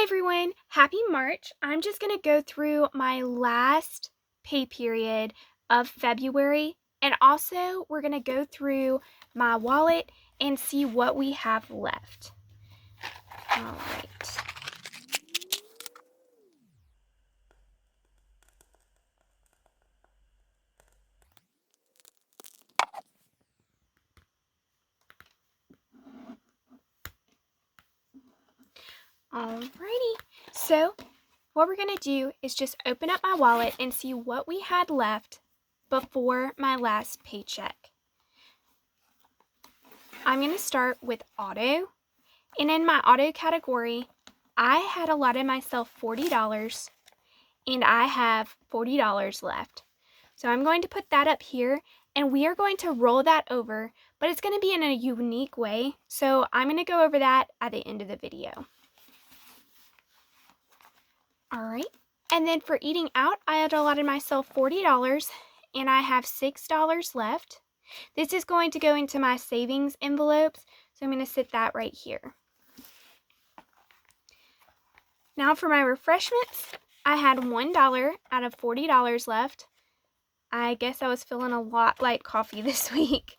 everyone, happy March. I'm just going to go through my last pay period of February, and also we're going to go through my wallet and see what we have left. All right. Alrighty, so what we're going to do is just open up my wallet and see what we had left before my last paycheck. I'm going to start with auto, and in my auto category, I had allotted myself $40 and I have $40 left. So I'm going to put that up here and we are going to roll that over, but it's going to be in a unique way. So I'm going to go over that at the end of the video. All right. And then for eating out, I had allotted myself $40 and I have $6 left. This is going to go into my savings envelopes. So I'm going to sit that right here. Now for my refreshments, I had $1 out of $40 left. I guess I was feeling a lot like coffee this week.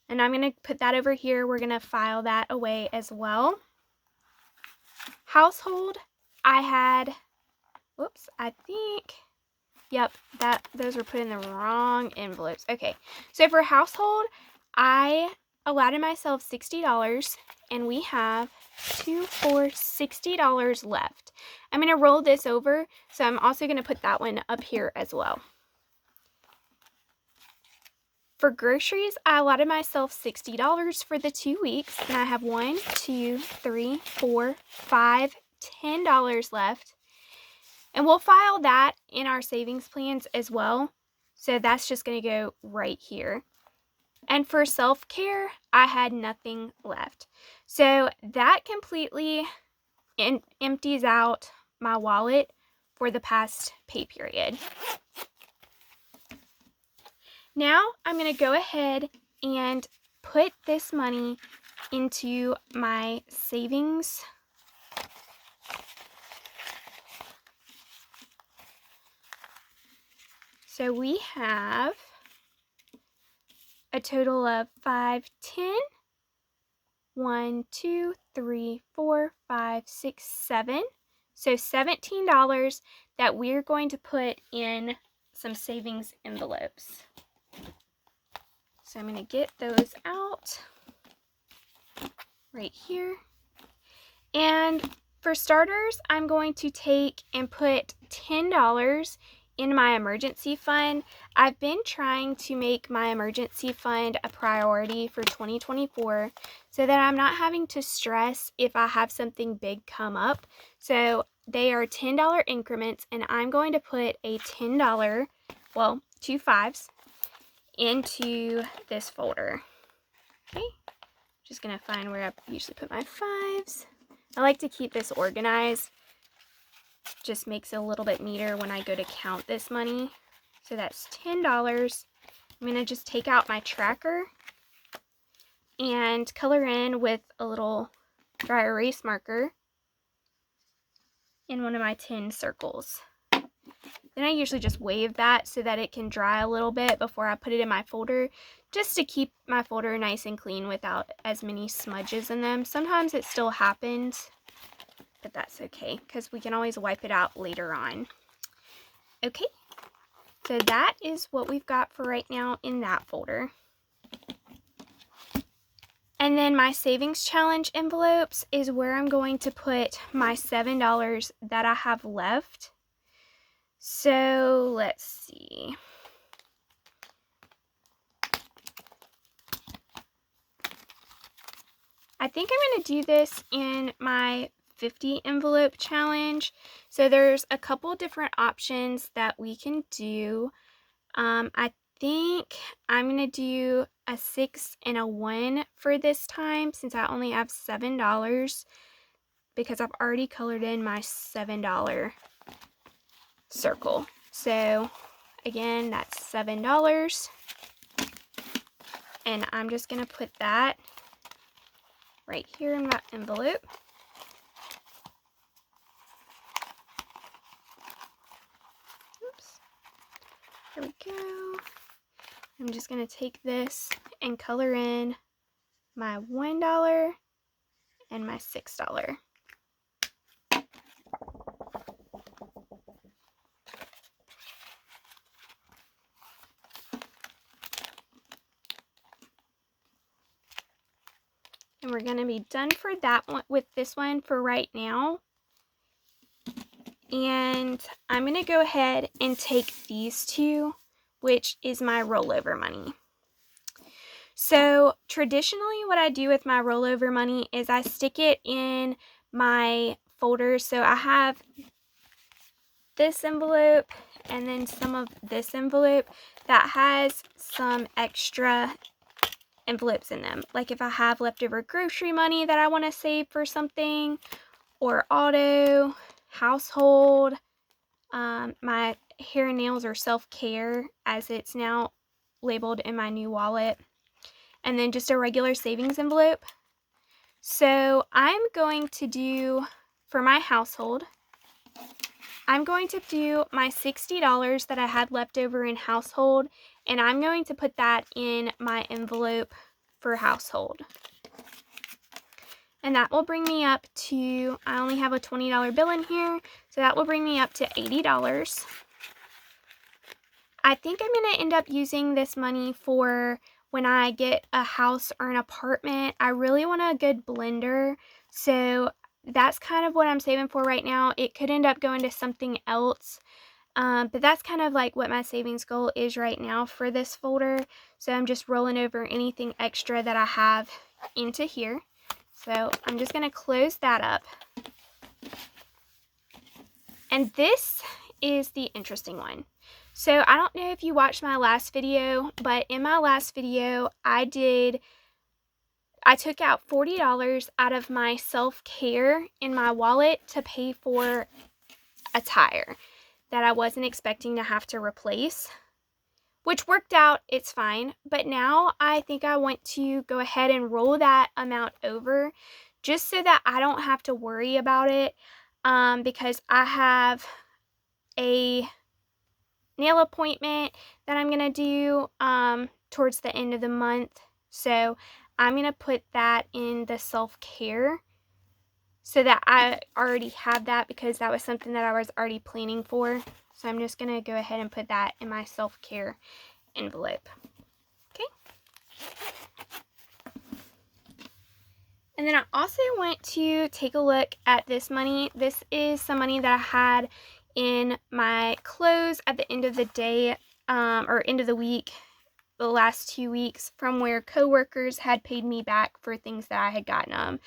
And I'm going to put that over here. We're going to file that away as well. Household, I had, whoops, I think, yep, those were put in the wrong envelopes. Okay, so for household, I allotted myself $60 and we have $60 left. I'm going to roll this over, so I'm also going to put that one up here as well. For groceries, I allotted myself $60 for the 2 weeks, and I have $1, $2, $3, $4, $5, $10 left. And we'll file that in our savings plans as well. So that's just going to go right here. And for self-care, I had nothing left. So that completely empties out my wallet for the past pay period. Now I'm going to go ahead and put this money into my savings. So we have a total of 5, 10, 1, 2, 3, 4, 5, 6, 7. So $17 that we're going to put in some savings envelopes. So I'm going to get those out right here. And for starters, I'm going to take and put $10 in my emergency fund. I've been trying to make my emergency fund a priority for 2024 so that I'm not having to stress if I have something big come up. So they are $10 increments, and I'm going to put a $10, well, 2 5s into this folder. Okay, just gonna find where I usually put my 5s. I like to keep this organized. Just makes it a little bit neater when I go to count this money. So that's $10. I'm gonna just take out my tracker and color in with a little dry erase marker in one of my 10 circles. Then I usually just wave that so that it can dry a little bit before I put it in my folder, just to keep my folder nice and clean without as many smudges in them. Sometimes it still happens, but that's okay because we can always wipe it out later on. Okay, so that is what we've got for right now in that folder. And then my savings challenge envelopes is where I'm going to put my $7 that I have left. So let's see. I think I'm going to do this in my 50 envelope challenge. So there's a couple different options that we can do. I think I'm going to do a 6 and a 1 for this time since I only have $7 because I've already colored in my $7 circle. So again, that's $7. And I'm just going to put that right here in that envelope. There we go. I'm just going to take this and color in my $1 and my $6. And we're going to be done for that one with this one for right now. And I'm going to go ahead and take these two, which is my rollover money. So traditionally what I do with my rollover money is I stick it in my folders. So I have this envelope and then some of this envelope that has some extra envelopes in them. Like if I have leftover grocery money that I want to save for something, or auto, household, my hair and nails or self-care as it's now labeled in my new wallet, and then just a regular savings envelope. So I'm going to do, for my household, I'm going to do my $60 that I had left over in household, and I'm going to put that in my envelope for household. And that will bring me up to, I only have a $20 bill in here, so that will bring me up to $80. I think I'm going to end up using this money for when I get a house or an apartment. I really want a good blender, so that's kind of what I'm saving for right now. It could end up going to something else, but that's kind of like what my savings goal is right now for this folder. So I'm just rolling over anything extra that I have into here. So I'm just going to close that up. And this is the interesting one. So I don't know if you watched my last video, but in my last video, I took out $40 out of my self-care in my wallet to pay for a tire that I wasn't expecting to have to replace, which worked out, it's fine. But now I think I want to go ahead and roll that amount over just so that I don't have to worry about it, because I have a nail appointment that I'm going to do towards the end of the month. So I'm going to put that in the self-care so that I already have that, because that was something that I was already planning for. So I'm just going to go ahead and put that in my self-care envelope. Okay. And then I also want to take a look at this money. This is some money that I had in my clothes at the end of the day, or end of the week, the last 2 weeks, from where coworkers had paid me back for things that I had gotten them.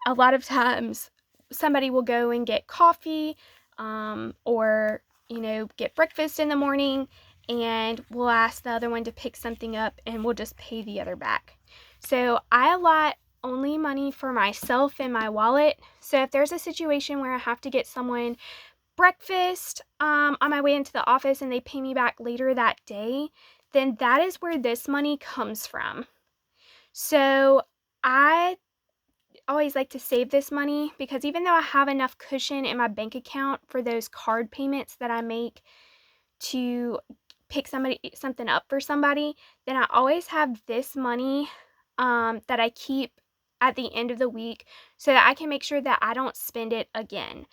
A lot of times somebody will go and get coffee, or, get breakfast in the morning, and we'll ask the other one to pick something up and we'll just pay the other back. So I allot only money for myself in my wallet. So if there's a situation where I have to get someone breakfast on my way into the office and they pay me back later that day, then that is where this money comes from. So I always like to save this money, because even though I have enough cushion in my bank account for those card payments that I make to pick something up for somebody, then I always have this money that I keep at the end of the week so that I can make sure that I don't spend it again.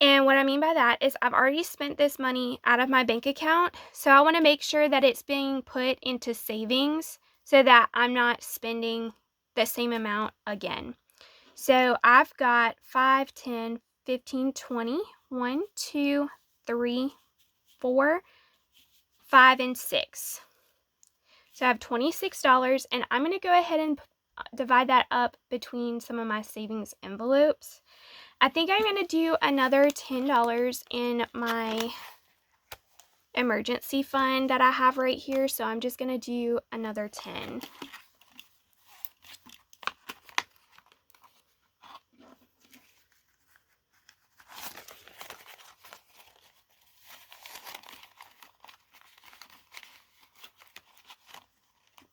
And what I mean by that is I've already spent this money out of my bank account, so I want to make sure that it's being put into savings so that I'm not spending the same amount again. So I've got 5, 10, 15, 20, 1, 2, 3, 4, 5, and 6. So I have $26, and I'm going to go ahead and divide that up between some of my savings envelopes. I think I'm going to do another $10 in my emergency fund that I have right here, so I'm just going to do another 10.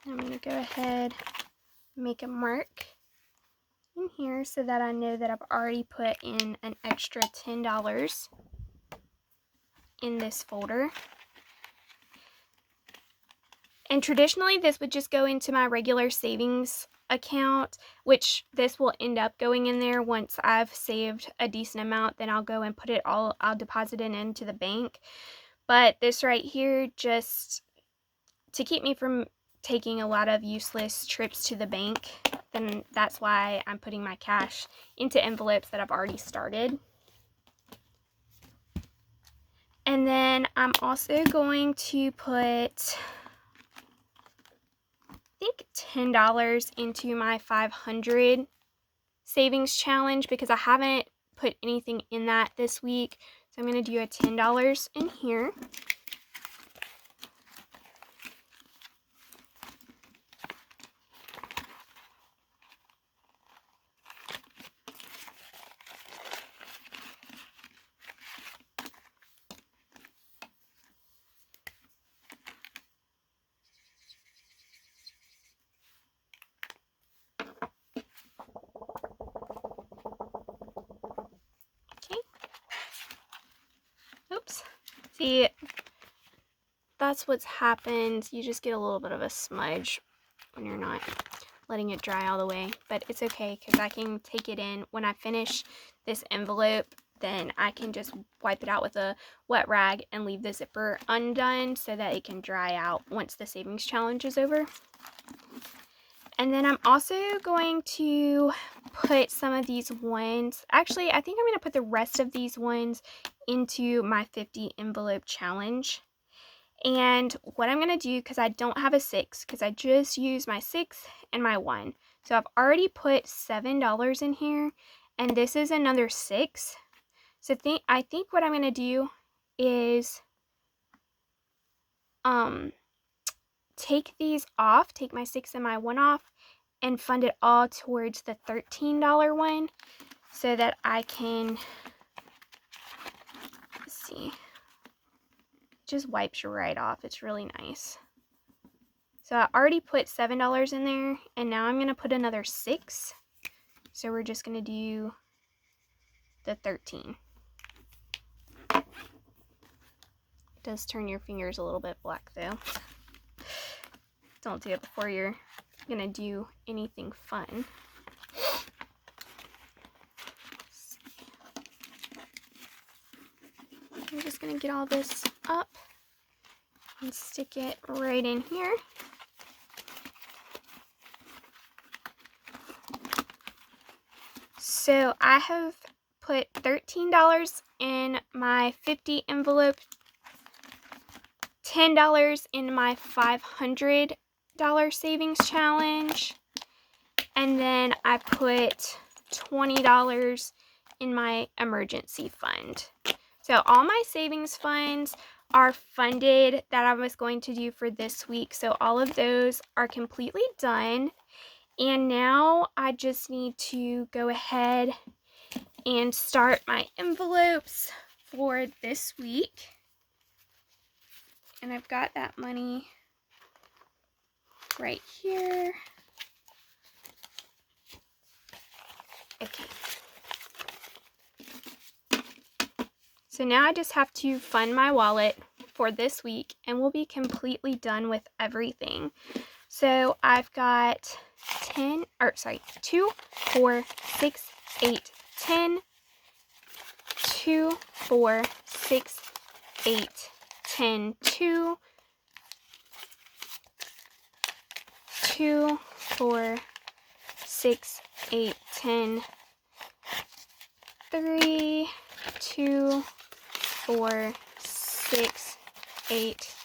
I'm going to go ahead and make a mark in here so that I know that I've already put in an extra $10 in this folder. And traditionally, this would just go into my regular savings account, which this will end up going in there once I've saved a decent amount. Then I'll go and put it all, I'll deposit it into the bank. But this right here, just to keep me from taking a lot of useless trips to the bank, then that's why I'm putting my cash into envelopes that I've already started. And then I'm also going to put, I think, $10 into my 500 savings challenge because I haven't put anything in that this week. So I'm going to do a $10 in here. Okay. Oops. See, that's what's happened. You just get a little bit of a smudge when you're not letting it dry all the way, but it's okay because I can take it in when I finish this envelope. Then I can just wipe it out with a wet rag and leave the zipper undone so that it can dry out once the savings challenge is over. And then I'm also going to put some of these ones, actually I think I'm going to put the rest of these ones into my 50 envelope challenge. And what I'm going to do, because I don't have a 6, because I just used my 6 and my 1. So I've already put $7 in here, and this is another 6. So I think what I'm going to do is take these off, take my 6 and my 1 off, and fund it all towards the $13 one so that I can, let's see, just wipes you right off. It's really nice. So I already put $7 in there, and now I'm going to put another 6. So we're just going to do the 13. It does turn your fingers a little bit black though. Don't do it before you're going to do anything fun. I'm just going to get all this up and stick it right in here. So I have put $13 in my 50 envelope, $10 in my $500 savings challenge, and then I put $20 in my emergency fund. So all my savings funds are funded that I was going to do for this week. So all of those are completely done. And now I just need to go ahead and start my envelopes for this week. And I've got that money right here. Okay. So now I just have to fund my wallet for this week and we'll be completely done with everything. So I've got 2, 4, 6, 8, 10, 2, 4, 6, 8, 10, 2, 2, 4, 6, 8, 10, 3, 2, 4, 6, 8,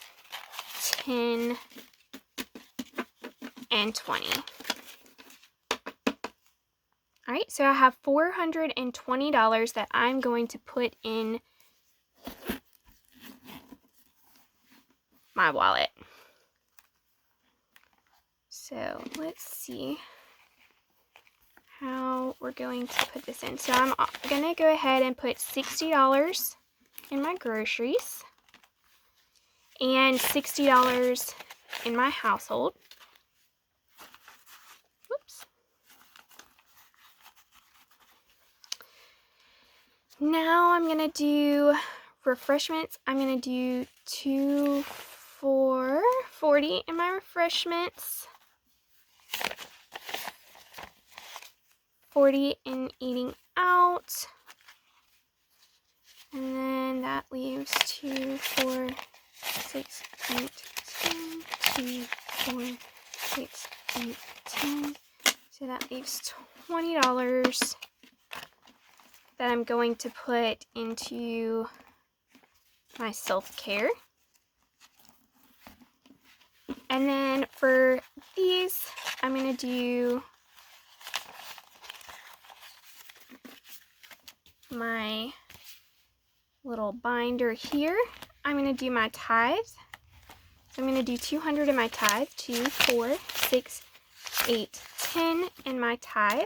10, and 20. All right, so I have $420 that I'm going to put in my wallet. So let's see how we're going to put this in. So I'm going to go ahead and put $60 in my groceries and $60 in my household. Whoops. Now I'm going to do refreshments. I'm going to do 2, for $40 in my refreshments, $40 in eating out, and then that leaves 2, 4, 6, 8, 10, 2, 4, 6, 8, 10. So that leaves $20 that I'm going to put into my self-care. And then for these, I'm going to do my little binder here. I'm going to do my tithes. So I'm going to do 200 in my tithe, 2, 4, 6, 8, 10 in my tithe.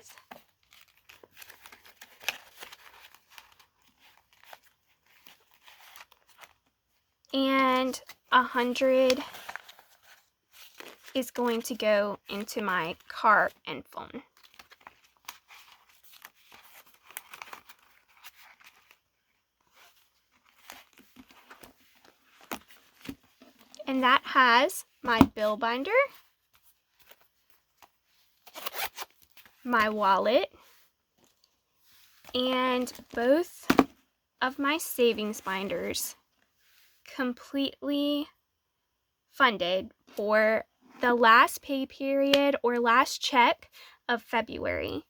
And 100 is going to go into my car and phone. And that has my bill binder, my wallet, and both of my savings binders completely funded for the last pay period or last check of February.